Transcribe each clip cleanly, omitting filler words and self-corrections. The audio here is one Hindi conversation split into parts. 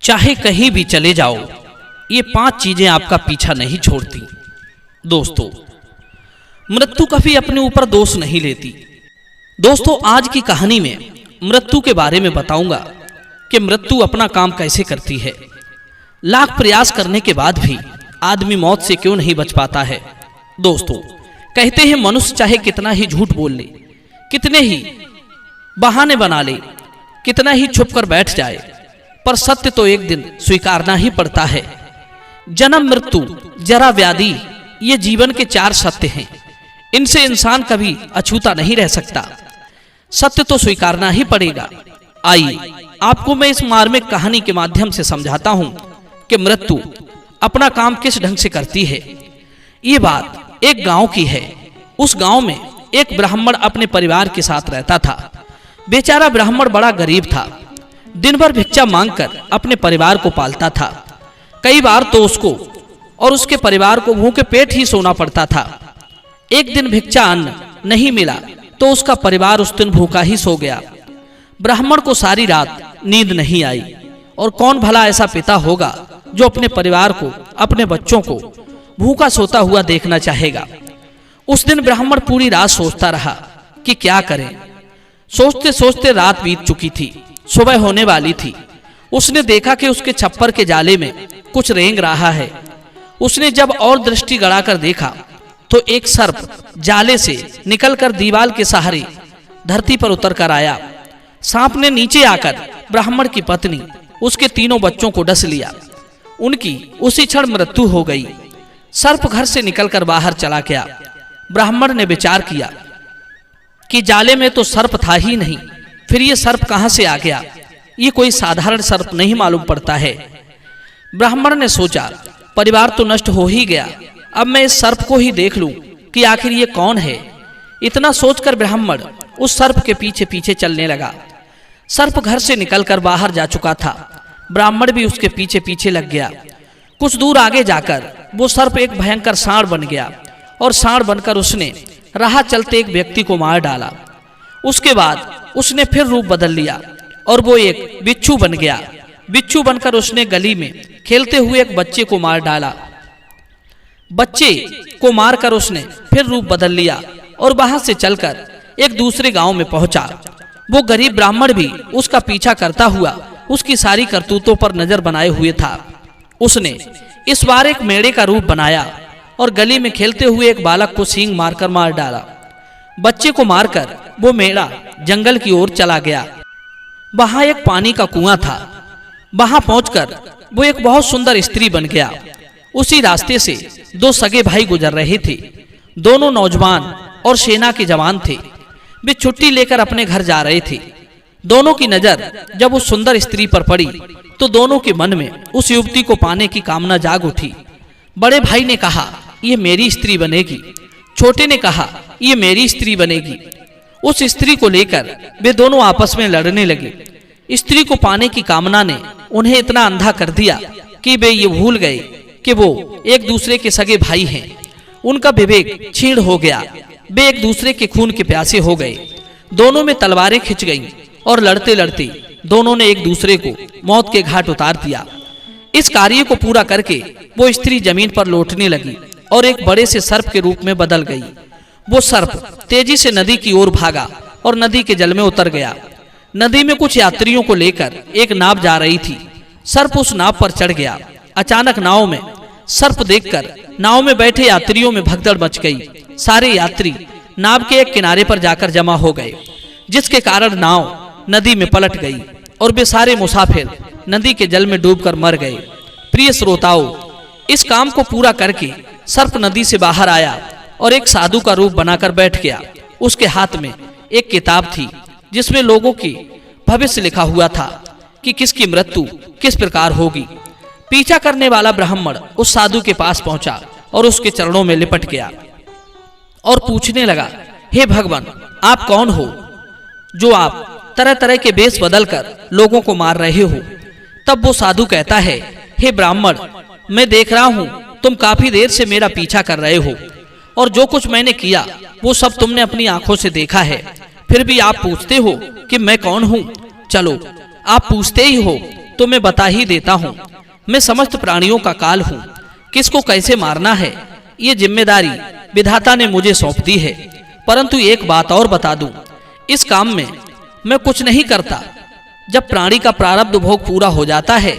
चाहे कहीं भी चले जाओ, ये 5 चीजें आपका पीछा नहीं छोड़ती। दोस्तों, मृत्यु कभी अपने ऊपर दोष नहीं लेती। दोस्तों, आज की कहानी में मृत्यु के बारे में बताऊंगा कि मृत्यु अपना काम कैसे करती है। लाख प्रयास करने के बाद भी आदमी मौत से क्यों नहीं बच पाता है। दोस्तों, कहते हैं मनुष्य चाहे कितना ही झूठ बोल ले, कितने ही बहाने बना ले, कितना ही छुप कर बैठ जाए, पर सत्य तो एक दिन स्वीकारना ही पड़ता है। जन्म, मृत्यु, जरा, व्याधि, ये जीवन के 4 सत्य हैं। इनसे इंसान कभी अछूता नहीं रह सकता। सत्य तो स्वीकारना ही पड़ेगा। आइए आपको मैं इस मार्मिक कहानी के माध्यम से समझाता हूं कि मृत्यु अपना काम किस ढंग से करती है। ये बात एक गांव की है। उस गांव में एक ब्राह्मण अपने परिवार के साथ रहता था। बेचारा ब्राह्मण बड़ा गरीब था। दिन भर भिक्षा मांगकर अपने परिवार को पालता था। कई बार तो उसको और उसके परिवार को भूखे पेट ही सोना पड़ता था। एक दिन भिक्षा अन्न नहीं मिला तो उसका परिवार उस दिन भूखा ही सो गया। ब्राह्मण को सारी रात नींद नहीं आई। और कौन भला ऐसा पिता होगा जो अपने परिवार को, अपने बच्चों को भूखा सोता हुआ देखना चाहेगा। उस दिन ब्राह्मण पूरी रात सोचता रहा कि क्या करें। सोचते सोचते रात बीत चुकी थी। सुबह होने वाली थी। उसने देखा कि उसके छप्पर के जाले में कुछ रेंग रहा है। उसने जब और दृष्टि गड़ाकर देखा तो एक सर्प जाले से निकलकर दीवार के सहारे धरती पर उतर कर आया। सांप ने नीचे आकर ब्राह्मण की पत्नी, उसके 3 बच्चों को डस लिया। उनकी उसी क्षण मृत्यु हो गई। सर्प घर से निकलकर बाहर चला गया। ब्राह्मण ने विचार किया कि जाले में तो सर्प था ही नहीं, फिर ये सर्प कहां से आ गया। ये कोई साधारण सर्प नहीं मालूम पड़ता है। ब्राह्मण ने सोचा, परिवार तो नष्ट हो ही गया, अब मैं इस सर्प को ही देख लूं कि आखिर ये कौन है। इतना सोचकर ब्राह्मण उस सर्प के पीछे पीछे चलने लगा। सर्प घर से निकलकर बाहर जा चुका था। ब्राह्मण भी उसके पीछे पीछे लग गया। कुछ दूर आगे जाकर वो सर्प एक भयंकर सांड बन गया और सांड बनकर उसने राह चलते एक व्यक्ति को मार डाला। उसके बाद उसने फिर रूप बदल लिया और वो एक बिच्छू बन गया। बिच्छू बनकर उसने गली में खेलते हुए एक बच्चे को मार डाला। बच्चे को मारकर उसने फिर रूप बदल लिया और वहां से चलकर एक दूसरे गांव में पहुंचा। वो गरीब ब्राह्मण भी उसका पीछा करता हुआ उसकी सारी करतूतों पर नजर बनाए हुए था। उसने इस बार एक मेढ़े का रूप बनाया और गली में खेलते हुए एक बालक को सींग मारकर मार डाला। बच्चे को मारकर वो मेढ़ा जंगल की ओर चला गया। वहां एक पानी का कुआं था। वहां पहुंचकर वो एक बहुत सुंदर स्त्री बन गया। उसी रास्ते से 2 सगे भाई गुजर रहे थे। दोनों नौजवान और सेना के जवान थे। वे छुट्टी लेकर अपने घर जा रहे थे। दोनों की नजर जब उस सुंदर स्त्री पर पड़ी तो दोनों के मन में उस युवती को पाने की कामना जाग उठी। बड़े भाई ने कहा, ये मेरी स्त्री बनेगी। छोटे ने कहा, ये मेरी स्त्री बनेगी। उस स्त्री को लेकर वे दोनों आपस में लड़ने लगे। स्त्री को पाने की कामना ने उन्हें इतना अंधा कर दिया कि वे ये भूल गए कि वो एक दूसरे के सगे भाई हैं। उनका विवेक क्षीण हो गया। वे एक दूसरे के खून के प्यासे हो गए। दोनों में तलवारें खिंच गईं और लड़ते लड़ते दोनों ने एक दूसरे को मौत के घाट उतार दिया। इस कार्य को पूरा करके वो स्त्री जमीन पर लौटने लगी और एक बड़े से सर्प के रूप में बदल गई। वो सर्प तेजी से नदी की ओर भागा और नदी के जल में उतर गया। नदी में कुछ यात्रियों को लेकर एक नाव जा रही थी। सर्प उस नाव पर चढ़ गया। अचानक नाव में सर्प देखकर नाव में बैठे यात्रियों में भगदड़ मच गई। सारे यात्री नाव के एक किनारे पर जाकर जमा हो गए, जिसके कारण नाव नदी में पलट गई और वे सारे मुसाफिर नदी के जल में डूबकर मर गए। प्रिय श्रोताओं, इस काम को पूरा करके सर्प नदी से बाहर आया और एक साधु का रूप बनाकर बैठ गया। उसके हाथ में एक किताब थी जिसमें लोगों की भविष्य लिखा हुआ था कि किसकी मृत्यु किस प्रकार होगी। पीछा करने वाला ब्राह्मण उस साधु के पास पहुंचा और उसके चरणों में लिपट गया और पूछने लगा, हे भगवान, आप कौन हो जो आप तरह तरह के वेश बदलकर लोगों को मार रहे हो। तब वो साधु कहता है, हे ब्राह्मण, मैं देख रहा हूं तुम काफी देर से मेरा पीछा कर रहे हो और जो कुछ मैंने किया वो सब तुमने अपनी आंखों से देखा है। फिर भी आप पूछते हो कि मैं कौन हूं। चलो, आप पूछते ही हो तो मैं बता ही देता हूँ। मैं समस्त प्राणियों का काल हूँ। किसको कैसे मारना है ये जिम्मेदारी विधाता ने मुझे सौंप दी है। परंतु एक बात और बता दूं, इस काम में मैं कुछ नहीं करता। जब प्राणी का प्रारब्ध भोग पूरा हो जाता है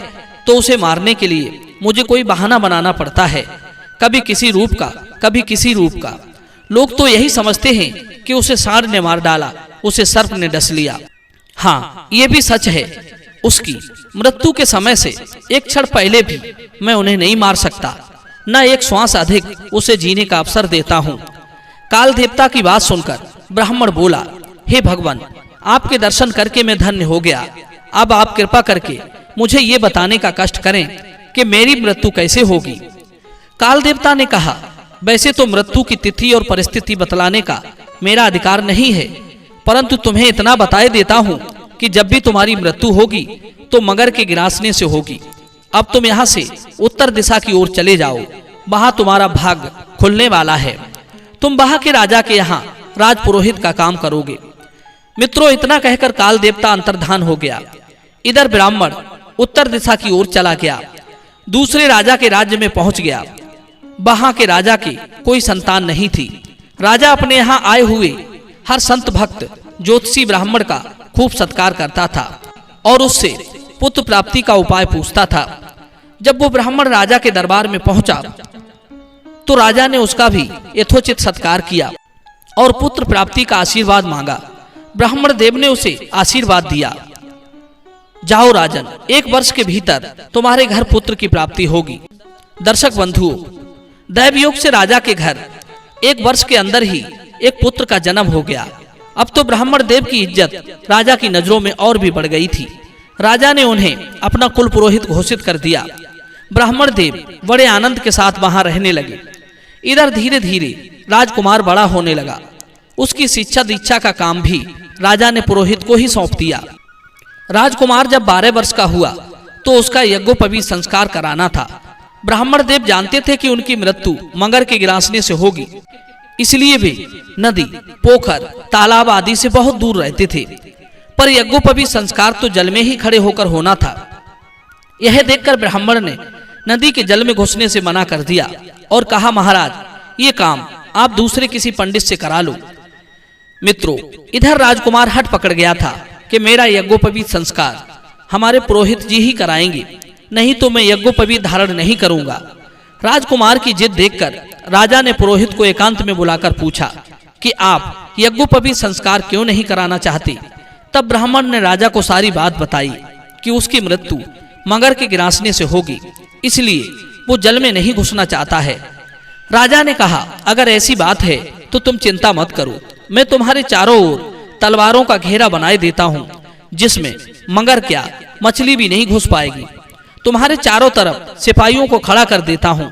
तो उसे मारने के लिए मुझे कोई बहाना बनाना पड़ता है, कभी किसी रूप का, कभी किसी रूप का। लोग तो यही समझते हैं कि उसे सांड ने मार डाला, उसे सर्प ने डस लिया। हाँ, ये भी सच है, उसकी मृत्यु के समय से एक क्षण पहले भी मैं उन्हें नहीं मार सकता, न एक श्वास अधिक उसे जीने का अवसर देता हूँ। काल देवता की बात सुनकर ब्राह्मण बोला, हे भगवान, आपके दर्शन करके मैं धन्य हो गया। अब आप कृपा करके मुझे ये बताने का कष्ट करें कि मेरी मृत्यु कैसे होगी। काल देवता ने कहा, वैसे तो मृत्यु की तिथि और परिस्थिति बतलाने का मेरा अधिकार नहीं है, परंतु तुम्हें इतना बताए देता हूं कि जब भी तुम्हारी मृत्यु होगी तो मगर के गिरासने से होगी। अब तुम यहाँ से उत्तर दिशा की ओर चले जाओ, वहां तुम्हारा भाग्य खुलने वाला है। तुम वहां के राजा के यहाँ राजपुरोहित का काम करोगे। मित्रों, इतना कहकर काल देवता अंतर्धान हो गया। इधर ब्राह्मण उत्तर दिशा की ओर चला गया, दूसरे राजा के राज्य में पहुंच गया। वहां के राजा की कोई संतान नहीं थी। राजा अपने यहाँ आए हुए हर संत भक्त ज्योतिषी ब्राह्मण का खूब सत्कार करता था और उससे पुत्र प्राप्ति का उपाय पूछता था। जब वो ब्राह्मण राजा के दरबार में पहुंचा तो राजा ने उसका भी यथोचित सत्कार किया और पुत्र प्राप्ति का आशीर्वाद मांगा। ब्राह्मण देव ने उसे आशीर्वाद दिया, जाओ राजन, 1 वर्ष के भीतर तुम्हारे घर पुत्र की प्राप्ति होगी। दर्शक बंधुओं, दैवयोग से राजा के घर 1 वर्ष के अंदर ही एक पुत्र का जन्म हो गया। अब तो ब्राह्मण देव की इज्जत राजा की नजरों में और भी बढ़ गई थी। राजा ने उन्हें अपना कुल पुरोहित घोषित कर दिया। ब्राह्मण देव बड़े आनंद के साथ वहां रहने लगे। इधर धीरे धीरे राजकुमार बड़ा होने लगा। उसकी शिक्षा दीक्षा का काम भी राजा ने पुरोहित को ही सौंप दिया। राजकुमार जब 12 वर्ष का हुआ तो उसका यज्ञोपवीत संस्कार कराना था। ब्राह्मण देव जानते थे कि उनकी मृत्यु मगर के गिरासने से होगी, इसलिए वे नदी, पोखर, तालाब आदि से बहुत दूर रहते थे। पर यज्ञोपवीत संस्कार तो जल में ही खड़े होकर होना था। यह देखकर ब्राह्मण ने नदी के जल में घुसने से मना कर दिया और कहा, महाराज, ये काम आप दूसरे किसी पंडित से करा लो। मित्रों, इधर राजकुमार हट पकड़ गया था कि मेरा यज्ञोपवीत संस्कार हमारे पुरोहित जी ही कराएंगे, नहीं तो मैं यज्ञोपवीत धारण नहीं करूंगा। राजकुमार की जिद देखकर राजा ने पुरोहित को एकांत में बुलाकर पूछा कि आप यज्ञोपवीत संस्कार क्यों नहीं कराना चाहते। तब ब्राह्मण ने राजा को सारी बात बताई कि उसकी मृत्यु मगर के गिरासने से होगी, इसलिए वो जल में नहीं घुसना चाहता है। राजा ने कहा, अगर ऐसी बात है तो तुम चिंता मत करो, मैं तुम्हारे चारों ओर तलवारों का घेरा बनाए देता हूँ, जिसमें मगर क्या, मछली भी नहीं घुस पाएगी। तुम्हारे चारों तरफ सिपाहियों को खड़ा कर देता हूँ।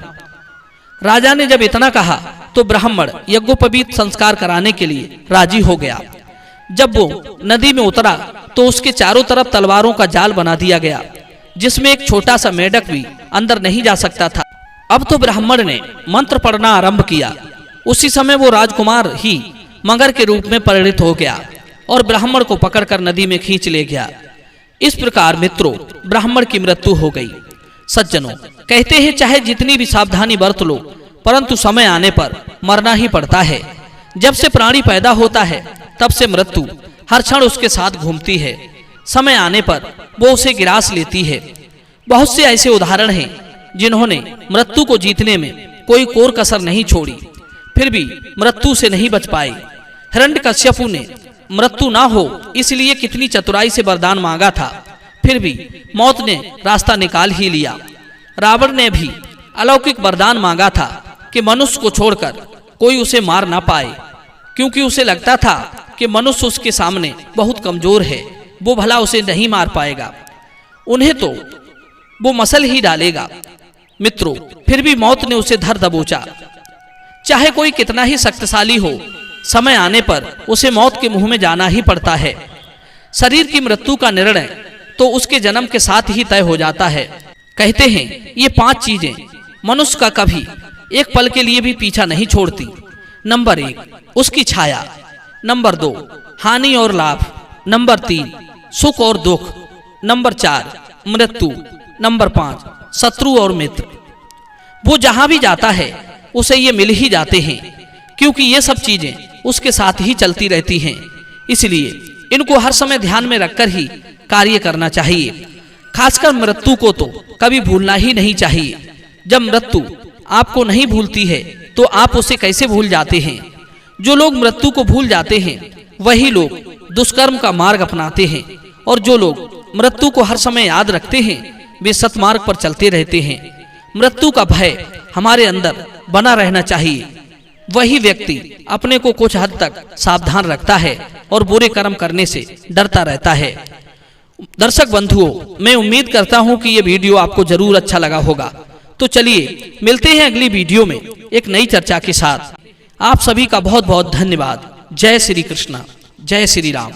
राजा ने जब इतना कहा तो ब्राह्मण यज्ञोपवीत संस्कार कराने के लिए राजी हो गया। जब वो नदी में उतरा तो उसके चारों तरफ तलवारों का जाल बना दिया गया, जिसमें एक छोटा सा मेढक भी अंदर नहीं जा सकता था। अब तो ब्राह्मण ने मंत्र पढ़ना आरंभ किया। उसी समय वो राजकुमार ही मगर के रूप में परिणित हो गया और ब्राह्मण को पकड़कर नदी में खींच ले गया। इस प्रकार मित्रों, ब्राह्मण की मृत्यु हो गई। सज्जनों, कहते हैं चाहे जितनी भी सावधानी बरत लो, परंतु समय आने पर मरना ही पड़ता है। जब से प्राणी पैदा होता है तब से मृत्यु हर क्षण उसके साथ घूमती है। समय आने पर वो उसे गिरास लेती है। बहुत से ऐसे उदाहरण हैं जिन्होंने मृत्यु को जीतने में कोई कोर कसर नहीं छोड़ी, फिर भी मृत्यु से नहीं बच पाए। हिरण्यकश्यपु ने मृत्यु ना हो इसलिए कितनी चतुराई से वरदान मांगा था, फिर भी मौत ने रास्ता निकाल ही लिया। रावण ने भी अलौकिक वरदान मांगा था कि मनुष्य को छोड़कर कोई उसे मार ना पाए, क्योंकि उसे लगता था कि मनुष्य उसके सामने बहुत कमजोर है, वो भला उसे नहीं मार पाएगा, उन्हें तो वो मसल ही डालेगा। मित्रों, फिर भी मौत ने उसे धर दबोचा। चाहे कोई कितना ही शक्तिशाली हो, समय आने पर उसे मौत के मुंह में जाना ही पड़ता है। शरीर की मृत्यु का निर्णय तो उसके जन्म के साथ ही तय हो जाता है। कहते हैं ये 5 चीजें मनुष्य का कभी एक पल के लिए भी पीछा नहीं छोड़ती। नंबर 1, उसकी छाया। नंबर 2, हानि और लाभ। नंबर 3, सुख और दुख। नंबर 4, मृत्यु। नंबर 5 शत्रु और मित्र। वो जहां भी जाता है उसे ये मिल ही जाते हैं, क्योंकि ये सब चीजें उसके साथ ही चलती रहती हैं। इसलिए इनको हर समय ध्यान में रखकर ही कार्य करना चाहिए। खासकर मृत्यु को तो कभी भूलना ही नहीं चाहिए। जब मृत्यु आपको नहीं भूलती है तो आप उसे कैसे भूल जाते हैं। जो लोग मृत्यु को भूल जाते हैं वही लोग दुष्कर्म का मार्ग अपनाते हैं, और जो लोग मृत्यु को हर समय याद रखते हैं वे सतमार्ग पर चलते रहते हैं। मृत्यु का भय हमारे अंदर बना रहना चाहिए। वही व्यक्ति अपने को कुछ हद तक सावधान रखता है और बुरे कर्म करने से डरता रहता है। दर्शक बंधुओं, मैं उम्मीद करता हूं कि ये वीडियो आपको जरूर अच्छा लगा होगा। तो चलिए मिलते हैं अगली वीडियो में एक नई चर्चा के साथ। आप सभी का बहुत बहुत धन्यवाद। जय श्री कृष्णा, जय श्री राम।